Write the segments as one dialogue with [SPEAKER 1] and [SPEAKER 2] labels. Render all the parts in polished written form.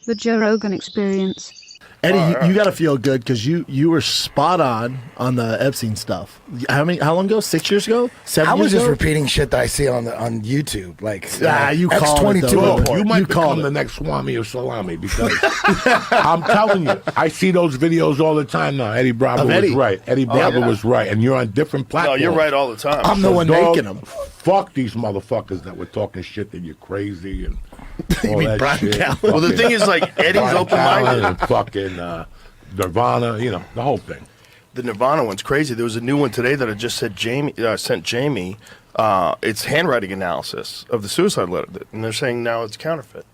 [SPEAKER 1] The Joe Rogan Experience.
[SPEAKER 2] Eddie, you got to feel good because you were spot on the Epstein stuff. How long ago? 6 years ago? 7
[SPEAKER 3] I
[SPEAKER 2] years
[SPEAKER 3] was just
[SPEAKER 2] ago?
[SPEAKER 3] repeating shit that I see on YouTube. Like,
[SPEAKER 2] you called it,
[SPEAKER 3] X22
[SPEAKER 2] though.
[SPEAKER 3] report.
[SPEAKER 4] You might
[SPEAKER 2] called
[SPEAKER 4] become
[SPEAKER 2] it.
[SPEAKER 4] the next Swami or Salami because I'm telling you, I see those videos all the time now. Eddie Bravo
[SPEAKER 2] Of Eddie.
[SPEAKER 4] was right. Eddie Bravo was right, and you're on different
[SPEAKER 5] No,
[SPEAKER 4] platforms.
[SPEAKER 5] you're right all the time.
[SPEAKER 2] I'm the one
[SPEAKER 4] Dog,
[SPEAKER 2] making them.
[SPEAKER 4] Fuck these motherfuckers that were talking shit that you're crazy and all
[SPEAKER 2] mean
[SPEAKER 4] that
[SPEAKER 2] Brian
[SPEAKER 4] shit.
[SPEAKER 2] Callen?
[SPEAKER 5] Well, the thing is, like, Eddie's
[SPEAKER 4] Brian
[SPEAKER 5] open-minded.
[SPEAKER 4] Callen and fucking Nirvana, the whole thing.
[SPEAKER 5] The Nirvana one's crazy. There was a new one today that I just sent Jamie. It's handwriting analysis of the suicide letter, and they're saying now it's counterfeit.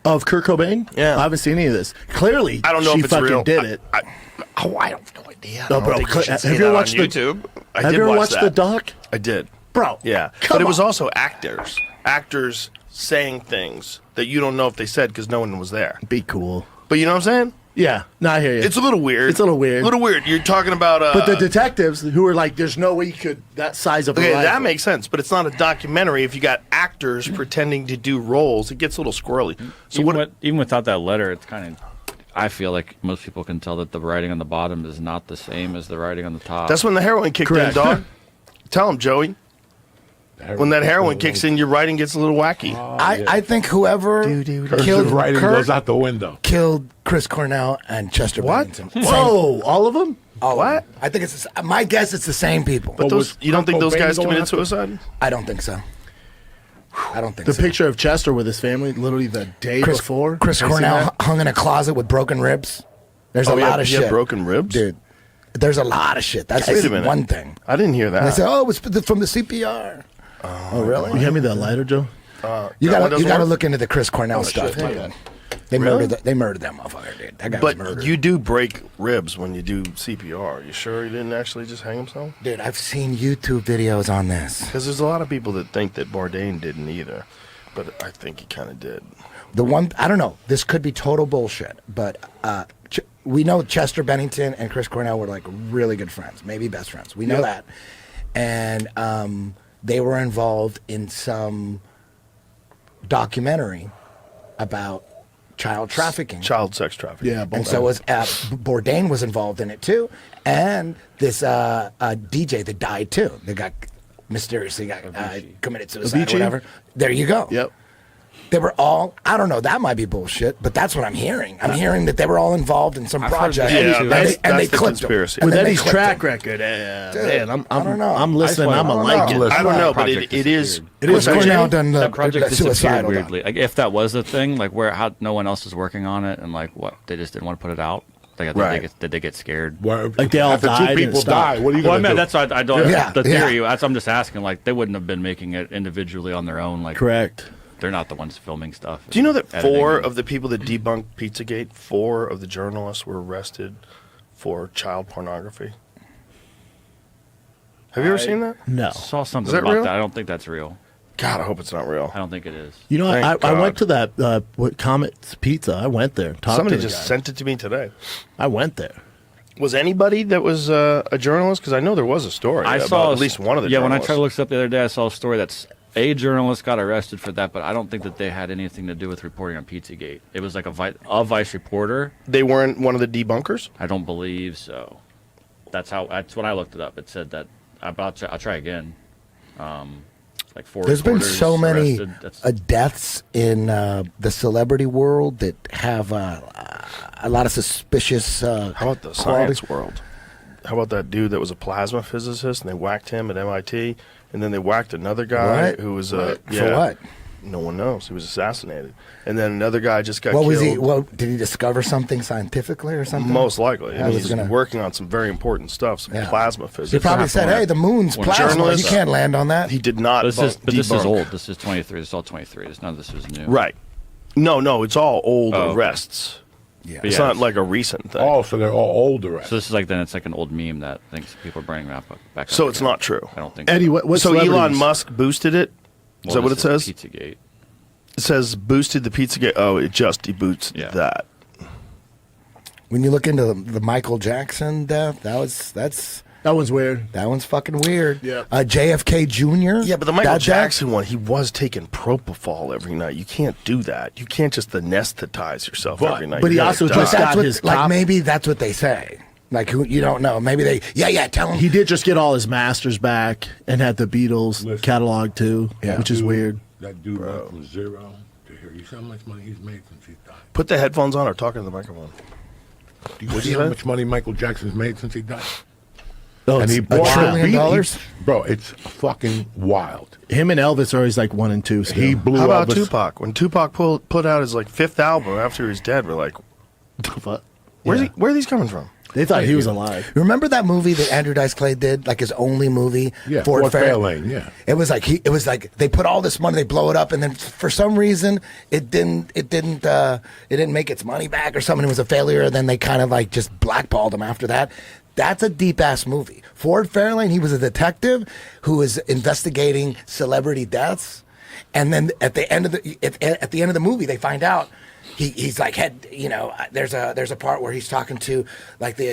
[SPEAKER 2] Of Kurt Cobain?
[SPEAKER 5] Yeah.
[SPEAKER 2] I haven't seen any of this. Clearly,
[SPEAKER 5] I don't know
[SPEAKER 2] she
[SPEAKER 5] if it's
[SPEAKER 2] fucking
[SPEAKER 5] real.
[SPEAKER 2] did it.
[SPEAKER 5] I have no idea.
[SPEAKER 2] No,
[SPEAKER 5] I don't
[SPEAKER 2] bro,
[SPEAKER 5] think you should
[SPEAKER 2] have
[SPEAKER 5] say
[SPEAKER 2] you
[SPEAKER 5] that
[SPEAKER 2] ever
[SPEAKER 5] on
[SPEAKER 2] watched the-
[SPEAKER 5] YouTube? I
[SPEAKER 2] Have
[SPEAKER 5] did
[SPEAKER 2] you ever
[SPEAKER 5] watch
[SPEAKER 2] watched
[SPEAKER 5] that.
[SPEAKER 2] the doc?
[SPEAKER 5] I did.
[SPEAKER 2] Bro.
[SPEAKER 5] Yeah,
[SPEAKER 2] Come
[SPEAKER 5] but it was
[SPEAKER 2] on.
[SPEAKER 5] also actors saying things that you don't know if they said because no one was there.
[SPEAKER 2] Be cool.
[SPEAKER 5] But you know what I'm saying?
[SPEAKER 2] Yeah. No, I hear you.
[SPEAKER 5] It's a little weird.
[SPEAKER 2] It's a little weird.
[SPEAKER 5] A little weird. You're talking about.
[SPEAKER 2] But the detectives who were like, there's no way you could, that size of a
[SPEAKER 5] Okay,
[SPEAKER 2] rifle.
[SPEAKER 5] that makes sense, but it's not a documentary. If you got actors pretending to do roles, it gets a little squirrely. So
[SPEAKER 6] Even without that letter, it's kind of. I feel like most people can tell that the writing on the bottom is not the same as the writing on the top.
[SPEAKER 5] That's when the heroin kicked
[SPEAKER 2] Correct.
[SPEAKER 5] in, dog. Tell him, Joey. When that heroin kicks in, your writing gets a little wacky.
[SPEAKER 3] I think whoever
[SPEAKER 4] Cursive
[SPEAKER 3] killed
[SPEAKER 4] writing
[SPEAKER 3] Kurt
[SPEAKER 4] goes out the window.
[SPEAKER 3] killed Chris Cornell and Chester Bennington.
[SPEAKER 2] Whoa, all of them?
[SPEAKER 3] Oh,
[SPEAKER 5] What?
[SPEAKER 3] I think it's my guess. It's the same people.
[SPEAKER 5] But
[SPEAKER 4] was
[SPEAKER 5] you don't think those
[SPEAKER 4] Cobain
[SPEAKER 5] guys
[SPEAKER 4] going
[SPEAKER 5] committed
[SPEAKER 4] after-
[SPEAKER 5] suicide?
[SPEAKER 3] I don't think so. I don't think
[SPEAKER 2] The
[SPEAKER 3] so.
[SPEAKER 2] picture of Chester with his family literally the day
[SPEAKER 3] Chris,
[SPEAKER 2] before.
[SPEAKER 3] Chris
[SPEAKER 2] Have you seen
[SPEAKER 3] Cornell
[SPEAKER 2] that?
[SPEAKER 3] hung in a closet with broken ribs. There's a
[SPEAKER 5] Oh,
[SPEAKER 3] lot of
[SPEAKER 5] he had
[SPEAKER 3] shit.
[SPEAKER 5] broken ribs?
[SPEAKER 3] Dude. There's a lot of shit. That's
[SPEAKER 5] Wait a
[SPEAKER 3] just
[SPEAKER 5] minute.
[SPEAKER 3] one thing.
[SPEAKER 5] I didn't hear that.
[SPEAKER 3] And they say, "Oh, it was from the CPR." Oh, really?
[SPEAKER 2] You hand me that lighter, Joe?
[SPEAKER 3] You
[SPEAKER 5] That one
[SPEAKER 3] got
[SPEAKER 5] doesn't
[SPEAKER 3] to
[SPEAKER 5] work?
[SPEAKER 3] look into the Chris Cornell
[SPEAKER 5] Oh,
[SPEAKER 3] stuff.
[SPEAKER 5] shit, my bad.
[SPEAKER 3] They
[SPEAKER 5] Really?
[SPEAKER 3] murdered that motherfucker, dude. That guy was
[SPEAKER 5] But
[SPEAKER 3] murdered.
[SPEAKER 5] you do break ribs when you do CPR. You sure he didn't actually just hang himself?
[SPEAKER 3] Dude, I've seen YouTube videos on this.
[SPEAKER 5] Because there's a lot of people that think that Bourdain didn't either. But I think he kind of did.
[SPEAKER 3] The one, I don't know, this could be total bullshit, but we know Chester Bennington and Chris Cornell were like really good friends, maybe best friends. We know that. And they were involved in some documentary about child trafficking.
[SPEAKER 5] Child sex trafficking.
[SPEAKER 2] Yeah,
[SPEAKER 3] And so was Bourdain was involved in it too, and this DJ that died too. They got mysteriously committed suicide or
[SPEAKER 2] Avicii?
[SPEAKER 3] whatever. There you go.
[SPEAKER 2] Yep.
[SPEAKER 3] They were all, I don't know, that might be bullshit, but that's what I'm hearing. I'm hearing that they were all involved in some
[SPEAKER 6] I've heard
[SPEAKER 3] project.
[SPEAKER 6] that
[SPEAKER 5] Yeah,
[SPEAKER 6] too.
[SPEAKER 5] that's
[SPEAKER 3] they
[SPEAKER 5] the
[SPEAKER 3] clipped
[SPEAKER 5] conspiracy.
[SPEAKER 3] him.
[SPEAKER 2] With
[SPEAKER 3] And then they
[SPEAKER 2] Eddie's
[SPEAKER 3] clipped
[SPEAKER 2] track
[SPEAKER 3] him.
[SPEAKER 2] record,
[SPEAKER 3] Dude,
[SPEAKER 2] man,
[SPEAKER 3] I don't know.
[SPEAKER 2] I'm listening.
[SPEAKER 3] I
[SPEAKER 2] I'm
[SPEAKER 3] don't
[SPEAKER 2] a like
[SPEAKER 3] know.
[SPEAKER 2] it.
[SPEAKER 5] I don't know, but
[SPEAKER 6] Project
[SPEAKER 5] it is.
[SPEAKER 3] It is
[SPEAKER 5] Chris
[SPEAKER 3] Cornell done
[SPEAKER 6] that project disappeared
[SPEAKER 3] suicidal.
[SPEAKER 6] weirdly. Like if that was the thing, like how no one else is working on it, and like what they just didn't want to put it out. Like
[SPEAKER 5] Right.
[SPEAKER 6] did they get scared?
[SPEAKER 2] Like they all
[SPEAKER 4] After
[SPEAKER 2] died
[SPEAKER 4] two
[SPEAKER 2] and
[SPEAKER 4] people
[SPEAKER 2] stopped.
[SPEAKER 4] die, what are you
[SPEAKER 6] Well, I
[SPEAKER 4] going
[SPEAKER 6] mean,
[SPEAKER 4] to do?
[SPEAKER 6] that's why I don't.
[SPEAKER 3] Yeah,
[SPEAKER 6] the theory.
[SPEAKER 3] yeah.
[SPEAKER 6] I'm just asking. Like they wouldn't have been making it individually on their own. Like
[SPEAKER 2] Correct.
[SPEAKER 6] they're not the ones filming stuff.
[SPEAKER 5] Do you know that
[SPEAKER 6] editing
[SPEAKER 5] four
[SPEAKER 6] and-
[SPEAKER 5] of the people that debunked Pizzagate, 4 of the journalists were arrested for child pornography? Have you ever seen that?
[SPEAKER 2] No.
[SPEAKER 6] saw something
[SPEAKER 5] Is that
[SPEAKER 6] about
[SPEAKER 5] real?
[SPEAKER 6] that? I don't think that's real.
[SPEAKER 5] God, I hope it's not real.
[SPEAKER 6] I don't think it is.
[SPEAKER 2] You know,
[SPEAKER 5] Thank
[SPEAKER 2] I
[SPEAKER 5] God.
[SPEAKER 2] went to that Comet's Pizza. I went there. Talked
[SPEAKER 5] Somebody
[SPEAKER 2] to the
[SPEAKER 5] just
[SPEAKER 2] guy.
[SPEAKER 5] sent it to me today.
[SPEAKER 2] I went there.
[SPEAKER 5] Was anybody that was a journalist? Because I know there was a story
[SPEAKER 6] I
[SPEAKER 5] about
[SPEAKER 6] saw
[SPEAKER 5] at least one of the
[SPEAKER 6] Yeah, when I
[SPEAKER 5] journalists.
[SPEAKER 6] tried to look this up the other day, I saw a story that's a journalist got arrested for that, but I don't think that they had anything to do with reporting on Pizzagate. It was like a Vice reporter.
[SPEAKER 5] They weren't one of the debunkers?
[SPEAKER 6] I don't believe so. That's when I looked it up. It said that. I'll try again. Like 4
[SPEAKER 3] There's been
[SPEAKER 6] reporters
[SPEAKER 3] so many
[SPEAKER 6] arrested. That's-
[SPEAKER 3] deaths in the celebrity world that have a lot of suspicious
[SPEAKER 5] How about the
[SPEAKER 3] qualities.
[SPEAKER 5] science world? How about that dude that was a plasma physicist and they whacked him at MIT, and then they whacked another guy
[SPEAKER 3] What?
[SPEAKER 5] who was
[SPEAKER 3] For what?
[SPEAKER 5] No one knows. He was assassinated, and then another guy just got
[SPEAKER 3] What
[SPEAKER 5] killed.
[SPEAKER 3] was he? What did he discover something scientifically or something?
[SPEAKER 5] Most likely.
[SPEAKER 3] I
[SPEAKER 5] I mean,
[SPEAKER 3] was
[SPEAKER 5] he's
[SPEAKER 3] gonna-
[SPEAKER 5] working on some very important stuff, some
[SPEAKER 3] Yeah.
[SPEAKER 5] plasma physics.
[SPEAKER 3] He probably said, "Hey, the moon's
[SPEAKER 6] When
[SPEAKER 3] plasma. You
[SPEAKER 5] journalists-
[SPEAKER 3] can't land on that."
[SPEAKER 5] He did not.
[SPEAKER 6] But this is
[SPEAKER 5] debunk.
[SPEAKER 6] old. This is 23. This is all 23. None of this is new.
[SPEAKER 5] Right. No, it's all old
[SPEAKER 6] Oh.
[SPEAKER 5] arrests.
[SPEAKER 3] Yeah.
[SPEAKER 5] It's
[SPEAKER 6] Yeah.
[SPEAKER 5] not like a recent thing.
[SPEAKER 4] Oh, so they're all older.
[SPEAKER 6] So this is like it's like an old meme that thinks people are bringing back up.
[SPEAKER 5] So it's
[SPEAKER 6] again.
[SPEAKER 5] not true.
[SPEAKER 6] I don't think.
[SPEAKER 2] Eddie, what
[SPEAKER 5] So Elon
[SPEAKER 2] celebrities?
[SPEAKER 5] Musk boosted it? Is that what it says?
[SPEAKER 6] Pizzagate.
[SPEAKER 5] It says boosted the Pizzagate. Oh, it just deboosted
[SPEAKER 6] Yeah.
[SPEAKER 5] that.
[SPEAKER 3] When you look into the Michael Jackson death, that's
[SPEAKER 2] That one's weird.
[SPEAKER 3] That one's fucking weird.
[SPEAKER 2] Yeah.
[SPEAKER 3] JFK Jr.
[SPEAKER 5] Yeah, but the Michael
[SPEAKER 3] That-
[SPEAKER 5] Jackson one, he was taking propofol every night. You can't do that. You can't just anesthetize yourself every night.
[SPEAKER 2] but he
[SPEAKER 5] You're gonna
[SPEAKER 2] also
[SPEAKER 5] die.
[SPEAKER 2] just got
[SPEAKER 3] That's what,
[SPEAKER 2] his
[SPEAKER 3] like
[SPEAKER 2] cop-
[SPEAKER 3] maybe that's what they say. Like who you don't know. Maybe they tell him.
[SPEAKER 2] He did just get all his masters back and had the Beatles
[SPEAKER 4] Listen.
[SPEAKER 2] catalog too,
[SPEAKER 3] Yeah.
[SPEAKER 2] which is
[SPEAKER 4] Dude,
[SPEAKER 2] weird.
[SPEAKER 4] That dude went from zero to here. You see how much money he's made since he's died?
[SPEAKER 5] Put the headphones on or talk into the microphone.
[SPEAKER 4] Do you see how much money Michael Jackson's made since he died?
[SPEAKER 2] Oh,
[SPEAKER 4] And he
[SPEAKER 2] it's
[SPEAKER 4] bought
[SPEAKER 3] $1 trillion?
[SPEAKER 4] Beatles. Bro, it's fucking wild.
[SPEAKER 2] him and Elvis are always like 1 and 2. Still.
[SPEAKER 4] He blew
[SPEAKER 5] How about
[SPEAKER 4] Elvis.
[SPEAKER 5] Tupac? When Tupac put out his like 5th album after he was dead, we're like,
[SPEAKER 2] What?
[SPEAKER 5] where's
[SPEAKER 2] Yeah.
[SPEAKER 5] he? Where are these coming from?
[SPEAKER 2] They thought he was alive.
[SPEAKER 3] Remember that movie that Andrew Dice Clay did, like his only movie?
[SPEAKER 4] Yeah,
[SPEAKER 3] Fort
[SPEAKER 4] Fort Fairlane, yeah.
[SPEAKER 3] It was like they put all this money, they blow it up, and then for some reason it didn't make its money back or something. It was a failure, and then they kind of like just blackballed him after that. That's a deep ass movie. Fort Fairlane, he was a detective who was investigating celebrity deaths, and then at the end of the movie, they find out. He's like there's a part where he's talking to like the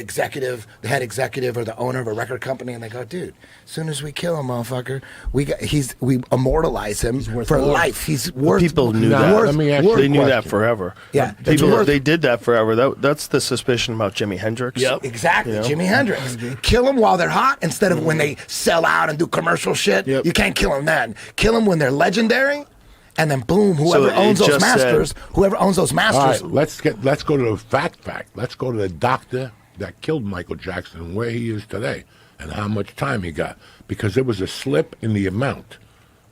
[SPEAKER 3] head executive or the owner of a record company, and they go, dude, as soon as we kill him, motherfucker, we immortalize him for life. He's worth.
[SPEAKER 5] People knew
[SPEAKER 4] Nah,
[SPEAKER 5] that.
[SPEAKER 4] let me ask you a
[SPEAKER 5] They knew that
[SPEAKER 4] question.
[SPEAKER 5] forever.
[SPEAKER 3] Yeah, it's
[SPEAKER 5] people
[SPEAKER 3] worth-
[SPEAKER 5] they did that forever. That's the suspicion about Jimi Hendrix.
[SPEAKER 2] Yep.
[SPEAKER 3] Exactly,
[SPEAKER 5] You know?
[SPEAKER 3] Jimi Hendrix. Kill them while they're hot instead of when they sell out and do commercial shit.
[SPEAKER 2] Yep.
[SPEAKER 3] You can't kill them then. Kill them when they're legendary, and then boom, whoever
[SPEAKER 5] it
[SPEAKER 3] owns those
[SPEAKER 5] just
[SPEAKER 3] masters,
[SPEAKER 5] said-
[SPEAKER 4] All right, let's go to the fact. Let's go to the doctor that killed Michael Jackson and where he is today and how much time he got, because there was a slip in the amount.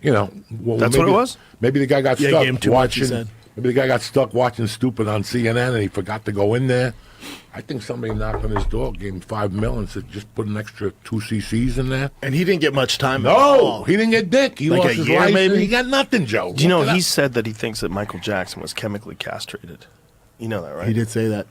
[SPEAKER 4] Well,
[SPEAKER 5] That's
[SPEAKER 4] maybe,
[SPEAKER 5] what it was?
[SPEAKER 4] Maybe the guy got
[SPEAKER 2] Yeah,
[SPEAKER 4] stuck
[SPEAKER 2] gave him too much, he
[SPEAKER 4] watching.
[SPEAKER 2] said.
[SPEAKER 4] Maybe the guy got stuck watching Stupid on CNN and he forgot to go in there. I think somebody knocked on his door, gave him $5 million, and said just put an extra 2 cc's in there.
[SPEAKER 2] And he didn't get much time. at
[SPEAKER 4] No,
[SPEAKER 2] all.
[SPEAKER 4] he didn't get dick. He
[SPEAKER 2] Like
[SPEAKER 4] lost
[SPEAKER 2] a
[SPEAKER 4] his
[SPEAKER 2] year,
[SPEAKER 4] license.
[SPEAKER 2] maybe?
[SPEAKER 4] He got nothing, Joe.
[SPEAKER 5] Do you know
[SPEAKER 4] Look it
[SPEAKER 5] he
[SPEAKER 4] up.
[SPEAKER 5] said that he thinks that Michael Jackson was chemically castrated? You know that, right?
[SPEAKER 2] He did say that.